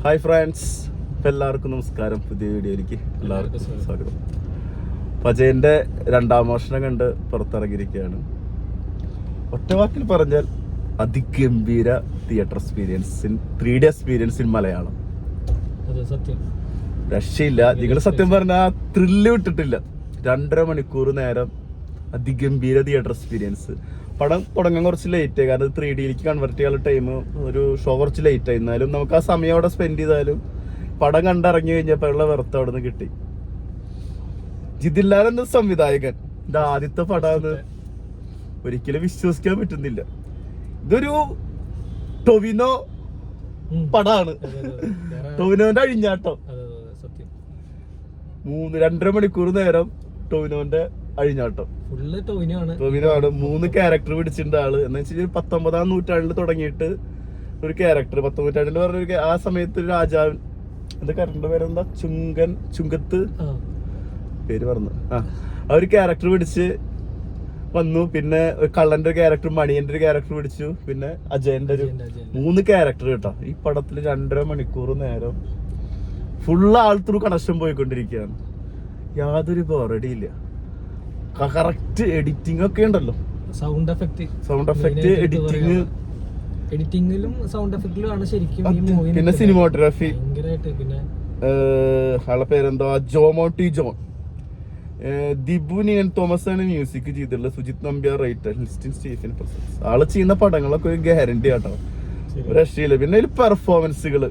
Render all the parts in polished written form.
Hi friends, എല്ലാവർക്കും നമസ്കാരം. പുതിയ വീഡിയോയിലേക്ക് എല്ലാവർക്കും സ്വാഗതം. അജയന്റെ 2ാം മോഷണം കണ്ട് പുറത്തിറങ്ങിയിരിക്കുകയാണ്. ഒറ്റ വാക്കിൽ പറഞ്ഞാൽ അതിഗംഭീര theatre experience, 3D experience in Malayalam. രക്ഷയില്ല. നിങ്ങൾ സത്യം പറഞ്ഞാൽ ത്രില്ല് വിട്ടിട്ടില്ല. 2.5 മണിക്കൂർ നേരം അതിഗംഭീര തിയേറ്റർ എക്സ്പീരിയൻസ്. പടം തുടങ്ങാൻ കുറച്ച് ലേറ്റ് ആയി, കാരണം 3Dയിലേക്ക് കൺവെർട്ട് ചെയ്യാനുള്ള ടൈം ഒരു ഷോ കുറച്ച് ലേറ്റ് ആയി. എന്നാലും നമുക്ക് ആ സമയം അവിടെ സ്പെൻഡ് ചെയ്താലും പടം കണ്ടിറങ്ങി കഴിഞ്ഞപ്പോഴുള്ള വെറുതെ അവിടെ നിന്ന് കിട്ടി. ജിതിൻലാൽ എന്ന സംവിധായകൻ, ഇത് ആദ്യത്തെ പടമാണ്, ഒരിക്കലും വിശ്വസിക്കാൻ പറ്റുന്നില്ല. ഇതൊരു ടൊവിനോ പടാണ്. ടൊവിനോന്റെ അഴിഞ്ഞാട്ടം. 2.5 മണിക്കൂർ നേരം ടൊവിനോന്റെ അഴിഞ്ഞാട്ടം. ടൊവിനോ ആണ്. 3 ക്യാരക്ടർ പിടിച്ചിട്ടുണ്ട് ആള്. എന്ന് വെച്ചാൽ 19ാം നൂറ്റാണ്ടിൽ തുടങ്ങിയിട്ട് ഒരു ക്യാരക്ടർ, 19ാം നൂറ്റാണ്ടിൽ പറഞ്ഞ ആ സമയത്ത് ഒരു രാജാവൻ, എന്താ കറണ്ട് പേരെന്താ, ചുങ്കത്ത് പേര് പറഞ്ഞു, ആ ഒരു ക്യാരക്ടർ പിടിച്ച് വന്നു. പിന്നെ കള്ളന്റെ ഒരു ക്യാരക്ടർ, മണിയന്റെ ഒരു ക്യാരക്ടർ പിടിച്ചു. പിന്നെ അജയന്റെ ഒരു 3 ക്യാരക്ടർ കേട്ടോ. ഈ പടത്തിൽ 2.5 മണിക്കൂർ നേരം ഫുള്ള് ആൾ ത്രൂ കണക്ഷൻ പോയിക്കൊണ്ടിരിക്കുകയാണ്. യാതൊരു ബോറടിയില്ല. കറക്റ്റ് എഡിറ്റിംഗ് ഒക്കെ ഉണ്ടല്ലോ. സൗണ്ട് എഫക്ട് എഡിറ്റിംഗിലും സൗണ്ട് എഫക്റ്റിലും ശരിക്കും. പിന്നെ സിനിമാറ്റോഗ്രാഫി, ആളെ പേരെന്തോ, ജോമോട്ടി ജോൺ. ദിബു നിയൻ തോമസ് ആണ് മ്യൂസിക് ചെയ്തിട്ടുള്ളത്. Sujith Nambiar writer, Listin Stephen presence. ആള് ചെയ്യുന്ന പടങ്ങളൊക്കെ ഒരു ഗ്യാരണ്ടി ആട്ടോ, ഒരു രക്ഷയില്ല. പിന്നെ അതിൽ പെർഫോമൻസുകള്,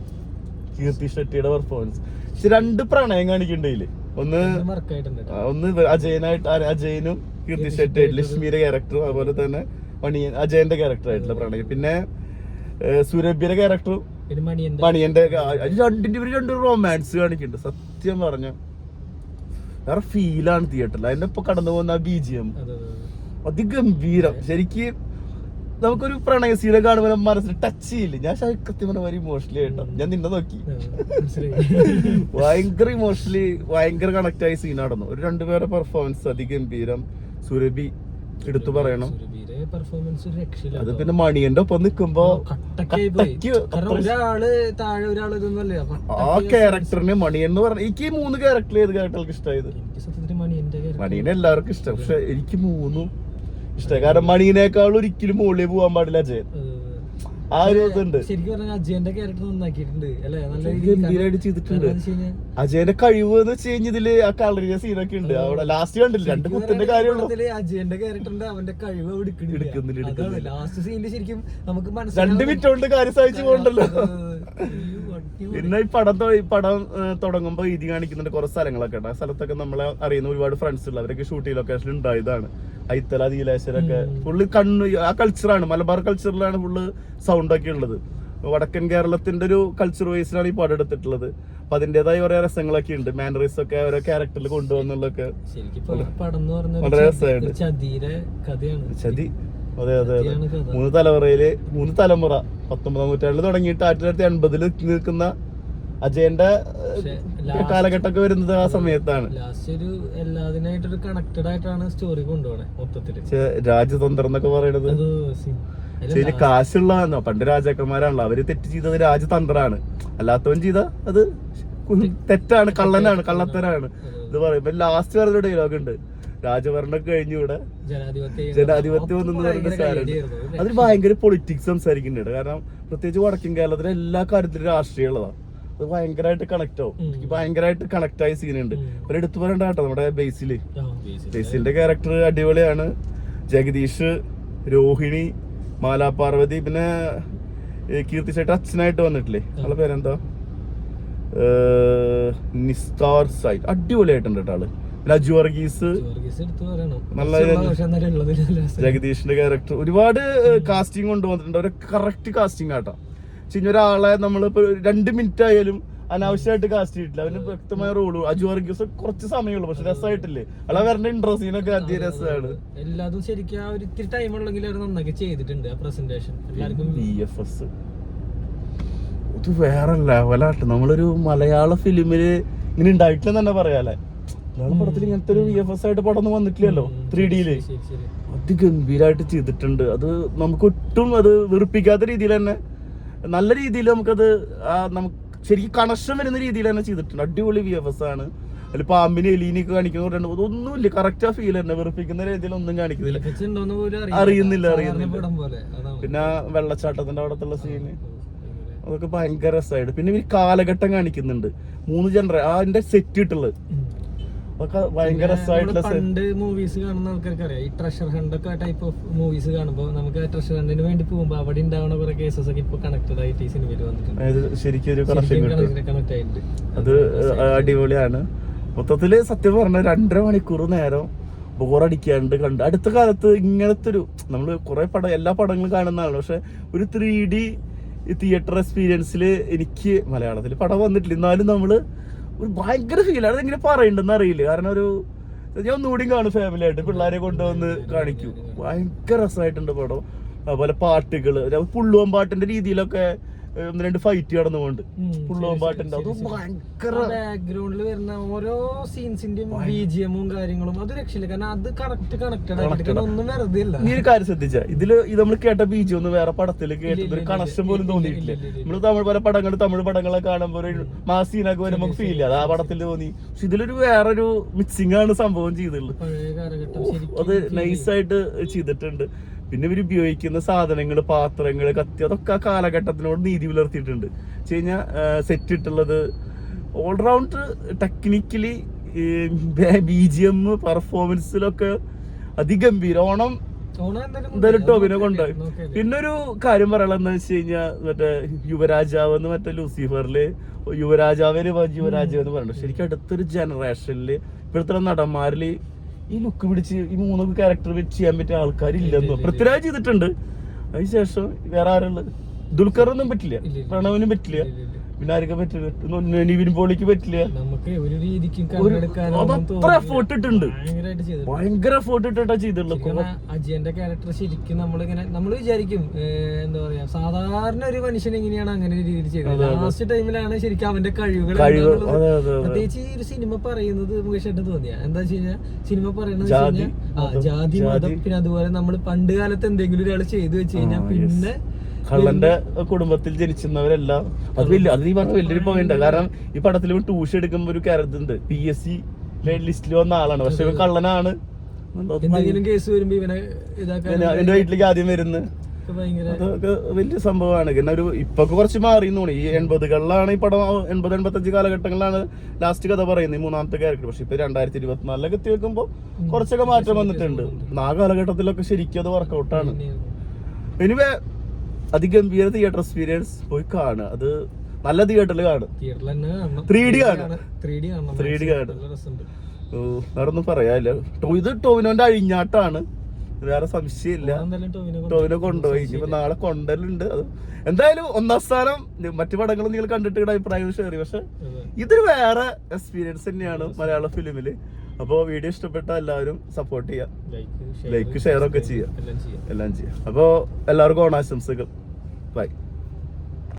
കീർത്തി ഷെട്ടിയുടെ പെർഫോമൻസ്. പക്ഷെ 2 പ്രണയം കാണിക്കണ്ടതില്. ഒന്ന് അജയനും കീർത്തി ഷെട്ടി, ലക്ഷ്മിയുടെ ക്യാരക്ടറും, അതുപോലെ തന്നെ അജയന്റെ ക്യാരക്ടർ ആയിട്ടുള്ള പ്രണയം. പിന്നെ സുരഭിയുടെ ക്യാരക്ടറും മണിയന്റെ, രണ്ടും റൊമാൻസ് കാണിക്കുന്നുണ്ട്. സത്യം പറഞ്ഞ വേറെ ഫീലാണ് തിയേറ്ററിൽ. അതിന്റെ ഇപ്പൊ കടന്നു പോകുന്ന BGM അതിഗംഭീരം. ശരിക്കും നമുക്കൊരു പ്രണയസീനെ കാണുമ്പോൾ മനസ്സിൽ ടച്ച് ചെയ്യില്ല. ഞാൻ കൃത്യം പറഞ്ഞ ഇമോഷണലി ആയിട്ടോ, ഞാൻ നിന്നെ നോക്കി ഭയങ്കര ഇമോഷണലി ഭയങ്കര കണക്ട് ആയ സീൻ നടന്നു. ഒരു 2 പേരുടെ പെർഫോമൻസ് അതിഗംഭീരം. സുരഭി എടുത്തു പറയണം. അത് പിന്നെ മണിയന്റെ ഒപ്പം നിൽക്കുമ്പോ ആ ക്യാരക്ടറിന് മണിയൻ എന്ന് പറഞ്ഞ, എനിക്ക് 3 ക്യാരക്ടർ ഏത് ക്യാരക്ടർക്ക് ഇഷ്ടമായത്? മണിയനെ എല്ലാവർക്കും ഇഷ്ടം, പക്ഷെ എനിക്ക് 3 ഇഷ്ടമായി. കാരണം മണിയനേക്കാൾ ഒരിക്കലും മുകളിൽ പോകാൻ പാടില്ല അജയൻ. ആ ഒരു ഇതുണ്ട്. അജയന്റെ ക്യാരക്ടർ നന്നാക്കിയിട്ടുണ്ട്, ഗംഭീരമായിട്ട് ചെയ്തിട്ടുണ്ട്. അജയന്റെ കഴിവ് എന്ന് വെച്ച് കഴിഞ്ഞതില് ആ കളറിയ സീനൊക്കെ ഉണ്ട്. അവിടെ ലാസ്റ്റ് കണ്ടില്ല, 2 കുത്തിന്റെ കാര്യമുള്ളൂ. അജയന്റെ ക്യാരക്ടറിന്റെ അവന്റെ കഴിവ് എടുക്കുന്നില്ല. ലാസ്റ്റ് സീനിൽ ശരിക്കും നമുക്ക് 2 മിനിറ്റ് കൊണ്ട് കാര്യം സാധിച്ചു പോകണ്ടല്ലോ. പിന്നെ ഈ പടം തുടങ്ങുമ്പോ ഇത് കാണിക്കുന്നുണ്ട് കുറെ സ്ഥലങ്ങളൊക്കെ ഉണ്ട്. ആ സ്ഥലത്തൊക്കെ നമ്മളെ അറിയുന്ന ഒരുപാട് ഫ്രണ്ട്സ് ഉള്ള അവരൊക്കെ ഷൂട്ടിംഗ് ലൊക്കേഷൻ ഉണ്ടായതാണ്. ഐത്തല, നീലേശ്വരൊക്കെ ഫുള്ള് ആ കൾച്ചറാണ്, മലബാർ കൾച്ചറിലാണ് ഫുള്ള് സൗണ്ട് ഒക്കെ ഉള്ളത്. വടക്കൻ കേരളത്തിന്റെ ഒരു കൾച്ചർ വൈസിലാണ് ഈ പടം എടുത്തിട്ടുള്ളത്. അപ്പൊ അതിന്റേതായ കുറെ രസങ്ങളൊക്കെ ഉണ്ട്. മാനറീസ് ഒക്കെ ഓരോ ക്യാരക്ടറിൽ കൊണ്ടുവന്നുള്ളതൊക്കെ വളരെ രസമായിട്ട്. ചതി, അതെ അതെ അതെ. 3 തലമുറയില് 3 തലമുറ 19ാം നൂറ്റാണ്ടിൽ തുടങ്ങിയിട്ട് 1980 നിൽക്കുന്ന അജയന്റെ കാലഘട്ടമൊക്കെ വരുന്നത് ആ സമയത്താണ്. രാജതന്ത്രം എന്നൊക്കെ പറയണത് ശരി കാശുള്ളതാണോ? പണ്ട് രാജാക്കന്മാരാണല്ലോ, അവര് തെറ്റ് ചെയ്തത് രാജതന്ത്രമാണ്. അല്ലാത്തവൻ ചെയ്ത അത് തെറ്റാണ്, കള്ളനാണ്, കള്ളത്തരാണ്. ഇത് പറയുമ്പോ ലാസ്റ്റ് പറഞ്ഞ ഡയലോഗ് ഉണ്ട്, രാജഭരണമൊക്കെ കഴിഞ്ഞു ഇവിടെ ജനാധിപത്യം ഒന്നും പറയുന്ന സാധനം. അതിൽ ഭയങ്കര പൊളിറ്റിക്സ് സംസാരിക്കുന്നുണ്ട്. കാരണം പ്രത്യേകിച്ച് വടക്കൻ കേരളത്തിലെ എല്ലാ കാര്യത്തിലും രാഷ്ട്രീയം ഉള്ളതാണ്. അത് ഭയങ്കരമായിട്ട് കണക്ട് ആവും. എനിക്ക് ഭയങ്കരമായിട്ട് കണക്ട് ആയ സീനുണ്ട്. ഒരു എടുത്തു പറയണ്ട കേട്ടോ, നമ്മുടെ ബേസിലിന്റെ ക്യാരക്ടർ അടിപൊളിയാണ്. ജഗദീഷ്, രോഹിണി, മാലാപാർവതി, പിന്നെ കീർത്തി ചേട്ടൻ അച്ഛനായിട്ട് വന്നിട്ടില്ലേ, ആളെ പേരെന്താ, നിസ്താർ സൈഡ്, അടിപൊളിയായിട്ടുണ്ട് കേട്ടോ ആള്. അജു വർഗീസ് നല്ല, ജഗദീഷിന്റെ ക്യാരക്ടർ ഒരുപാട് കാസ്റ്റിംഗ് കൊണ്ടുവന്നിട്ടുണ്ട്. ഒരു കറക്റ്റ് കാസ്റ്റിംഗ് ആട്ടോ. ഒരാളെ നമ്മളിപ്പോ 2 മിനിറ്റ് ആയാലും അനാവശ്യമായിട്ട് കാസ്റ്റ് ചെയ്തിട്ടില്ല. അവന് വ്യക്തമായ റോള്. അജു വർഗീസ് കുറച്ച് സമയമുള്ളൂ, പക്ഷെ രസമായിട്ടില്ലേ ആളെ വരേണ്ട ഇൻട്രസ്റ്റിനൊക്കെ അധികം രസമാണ്. എല്ലാതും ശരിക്കും ആ ഒരു ടൈം ഉള്ളെങ്കിൽ അവർ നന്നാക്കി ചെയ്തിട്ടുണ്ട്. ആ പ്രസന്റേഷൻ VFS ഇത് വേറെ ലെവലാട്ട്. നമ്മളൊരു മലയാള ഫിലിമില് ഇങ്ങനെ ഉണ്ടായിട്ടില്ലെന്ന് തന്നെ പറയാല്ലേ. മലയാള പടത്തിൽ ഇങ്ങനത്തെ ഒരു VFS ആയിട്ട് പടം ഒന്നും വന്നിട്ടില്ലല്ലോ 3Dയില്. അതിഗംഭീരമായിട്ട് ചെയ്തിട്ടുണ്ട്. അത് നമുക്ക് ഒട്ടും അത് വെറുപ്പിക്കാത്ത രീതിയിൽ തന്നെ നല്ല രീതിയിൽ നമുക്കത് നമുക്ക് ശരിക്കും കണക്ഷൻ വരുന്ന രീതിയിൽ തന്നെ ചെയ്തിട്ടുണ്ട്. അടിപൊളി VFS ആണ്. അതിൽ പാമ്പിനെ എലീനൊക്കെ കാണിക്കുന്ന ഒന്നുമില്ല, കറക്റ്റ് ആ ഫീൽ തന്നെ, വെറുപ്പിക്കുന്ന രീതിയിൽ ഒന്നും കാണിക്കുന്നില്ല, അറിയുന്നില്ല. പിന്നെ വെള്ളച്ചാട്ടത്തിന്റെ അവിടത്തുള്ള സീന് അതൊക്കെ ഭയങ്കര രസമായിട്ട്. പിന്നെ ഈ കാലഘട്ടം കാണിക്കുന്നുണ്ട്, 3 ജനറേഷൻ അതിന്റെ സെറ്റ് ഇട്ടുള്ളത് അതൊക്കെ ഭയങ്കര രസമായിട്ടുള്ള. പണ്ട് മൂവീസ് കാണുന്ന ആൾക്കാർക്ക് അറിയാം, ഈ ട്രഷർ ഹണ്ട് ഒക്കെ ടൈപ്പ് ഓഫ് മൂവീസ് കാണുമ്പോൾ നമുക്ക് ആ ട്രഷർ ഹണ്ടിന് വേണ്ടി പോകുമ്പോൾ അവിടെ ഉണ്ടാവുന്ന കുറെ കേസസ് ഒക്കെ ഇപ്പൊ കണക്റ്റഡ് ആയിട്ട് ഈ സിനിമയിൽ വന്നിട്ടുണ്ട്. ശരിക്കും ഒരു കണക്ഷൻ കണക്ട് ആയിട്ട് അത് അടിപൊളിയാണ്. മൊത്തത്തില് സത്യം പറഞ്ഞ 2.5 മണിക്കൂർ നേരം ബോറടിക്കാണ്ട് കണ്ട്. അടുത്ത കാലത്ത് ഇങ്ങനത്തെ ഒരു നമ്മള് കുറെ പടം എല്ലാ പടങ്ങളും കാണുന്നതാണ്, പക്ഷെ ഒരു 3D തിയേറ്റർ എക്സ്പീരിയൻസിൽ എനിക്ക് മലയാളത്തിൽ പടം വന്നിട്ടില്ല. എന്നാലും നമ്മള് ഒരു ഭയങ്കര ഫീലാണ്. അതെങ്ങനെ പറയണ്ടെന്ന് അറിയില്ല, കാരണം ഞാൻ ഒന്നുകൂടിയും കാണും ഫാമിലി ആയിട്ട്, പിള്ളേരെ കൊണ്ടുവന്ന് കാണിക്കും. ഭയങ്കര രസമായിട്ടുണ്ട് പടം. അതുപോലെ പാട്ടുകള്, പുള്ളുവൻ പാട്ടിന്റെ രീതിയിലൊക്കെ 1-2 ഫൈറ്റ് കടന്നുകൊണ്ട് പുള്ളുവൻ പാട്ടുണ്ട്. അത് ഭയങ്കര ബാക്ക്ഗ്രൗണ്ടിൽ വരുന്ന ഓരോ സീൻസിന്റെയും BGM-ഉം കാര്യങ്ങളും അത് രക്ഷയില്ല, കാരണം അത് കണക്റ്റഡ് ആയിട്ട് ഒന്നും വെറുതെ അല്ല. നീ ഒരു കാര്യം ശ്രദ്ധിച്ച, ഇതില് നമ്മൾ കേട്ട BGM ഒന്നും വേറെ പടത്തിൽ കേട്ടത് ഒരു കണക്ഷൻ പോലും തോന്നിയിട്ടില്ല. നമ്മള് തമിഴ് പടങ്ങളൊക്കെ കാണുമ്പോൾ ഒരു മാസീനൊക്കെ വരെ നമുക്ക് ഫീൽ ചെയ്യാം, അത് ആ പടത്തിൽ തോന്നി. പക്ഷെ ഇതിലൊരു വേറൊരു മിക്സിംഗ് ആണ് സംഭവം ചെയ്തിട്ടുള്ളത്. അത് നൈസായിട്ട് ചെയ്തിട്ടുണ്ട്. പിന്നെ ഇവർ ഉപയോഗിക്കുന്ന സാധനങ്ങൾ, പാത്രങ്ങൾ, കത്തി, അതൊക്കെ ആ കാലഘട്ടത്തിനോട് നീതി പുലർത്തിയിട്ടുണ്ട്. വെച്ച് കഴിഞ്ഞാൽ സെറ്റ് ഇട്ടുള്ളത് ഓൾറൗണ്ട് ടെക്നിക്കലി, BGM പെർഫോമൻസിലൊക്കെ അതിഗംഭീരം. ഓണം എന്തായാലും ടോവിനെ കൊണ്ടുപോയി. പിന്നെ ഒരു കാര്യം പറയാനുള്ളതെന്ന് വെച്ച് കഴിഞ്ഞാൽ മറ്റേ യുവരാജാവെന്ന്, മറ്റേ ലൂസിഫറില് യുവരാജാവ് എന്ന് പറയുന്നത് ശരിക്കും അടുത്തൊരു ജനറേഷനില് ഇപ്പോഴത്തെ നടന്മാരില് ഈ ലുക്ക് പിടിച്ച് ഈ 3 ക്യാരക്ടർ വെച്ച് ചെയ്യാൻ പറ്റിയ ആൾക്കാരില്ലെന്നോ. പൃഥ്വിരാജ് ചെയ്തിട്ടുണ്ട്, അതിനുശേഷം വേറെ ആരുള്ളത്? ദുൽഖറിനൊന്നും പറ്റില്ല, പ്രണവിനും പറ്റില്ല, പിന്നെ ആരൊക്കെ പറ്റില്ല, നിവിൻ പോളിക്ക് പറ്റില്ല. അത്ര എഫേർട്ട് ഇട്ടുണ്ട്, ഭയങ്കര എഫേർട്ട് ഇട്ടിട്ടാ ചെയ്തിട്ടുള്ളത്. അജയന്റെ ക്യാരക്ടർ ശരിക്കും നമ്മൾ വിചാരിക്കും എന്താ പറയാ, സാധാരണ ഒരു മനുഷ്യൻ എങ്ങനെയാണ് അങ്ങനെ രീതിയിൽ ചെയ്തത്. ലാസ്റ്റ് ടൈമിലാണ് ശരിക്കും അവന്റെ കഴിവുകൾ. പ്രത്യേകിച്ച് ഈ ഒരു സിനിമ പറയുന്നത് മുകേഷ് തോന്നിയ എന്താ വെച്ച് കഴിഞ്ഞാൽ, സിനിമ പറയുന്നത് ജാതി, മതം, പിന്നെ അതുപോലെ നമ്മൾ പണ്ട് കാലത്ത് എന്തെങ്കിലും ഒരാൾ ചെയ്തു വെച്ച് കഴിഞ്ഞാൽ പിന്നെ കള്ളന്റെ കുടുംബത്തിൽ ജനിച്ചവരെല്ലാം അത് നീ പറഞ്ഞ വലിയൊരു പോയിന്റ്. കാരണം ഈ പടത്തിൽ ട്യൂഷൻ എടുക്കുമ്പോ ഒരു ക്യാരക്ടർ ഉണ്ട്, PSC ലിസ്റ്റിൽ വന്ന ആളാണ്, പക്ഷെ ഇവൻ കള്ളനാണ്. എന്റെ വീട്ടിലേക്ക് ആദ്യം വരുന്നത് അതൊക്കെ വലിയ സംഭവമാണ്. പിന്നെ ഒരു ഇപ്പൊ കുറച്ച് മാറി തോന്നി. ഈ 80കളിലാണ് ഈ പടം, 80-85 കാലഘട്ടങ്ങളിലാണ് ലാസ്റ്റ് കഥ പറയുന്നത്, 3ാമത്തെ ക്യാരക്ടർ. പക്ഷെ ഇപ്പൊ 2024 എത്തി വെക്കുമ്പോ കുറച്ചൊക്കെ മാറ്റം വന്നിട്ടുണ്ട്. ആ കാലഘട്ടത്തിലൊക്കെ ശരിക്കും അത് വർക്കൗട്ടാണ്. എനിവേ അതിഗംഭീര തിയേറ്റർ എക്സ്പീരിയൻസ് പോയി കാണുക. അത് നല്ല തിയേറ്ററിൽ കാണും, 3D കാണും. വേറെ ഒന്നും പറയാനില്ല. ഇത് ടോവിനോന്റെ അഴിഞ്ഞാട്ടാണ്, വേറെ സംശയമില്ല. ടോവിനോ കൊണ്ടുപോയി, ഇനിയിപ്പോ നാളെ കൊണ്ടലുണ്ട്. അത് എന്തായാലും 1ാം സ്ഥാനം. മറ്റു പടങ്ങളും നിങ്ങൾ കണ്ടിട്ട് അഭിപ്രായങ്ങൾ ഷെയർ ചെയ്യും, പക്ഷെ ഇതൊരു വേറെ എക്സ്പീരിയൻസ് തന്നെയാണ് മലയാള ഫിലിമില്. അപ്പോൾ വീഡിയോ ഇഷ്ടപ്പെട്ട എല്ലാവരും സപ്പോർട്ട് ചെയ്യാം, ലൈക്ക് ഷെയർ ഒക്കെ ചെയ്യാം, എല്ലാം ചെയ്യാം. അപ്പോൾ എല്ലാവർക്കും ഓണാശംസകൾ. ബൈ.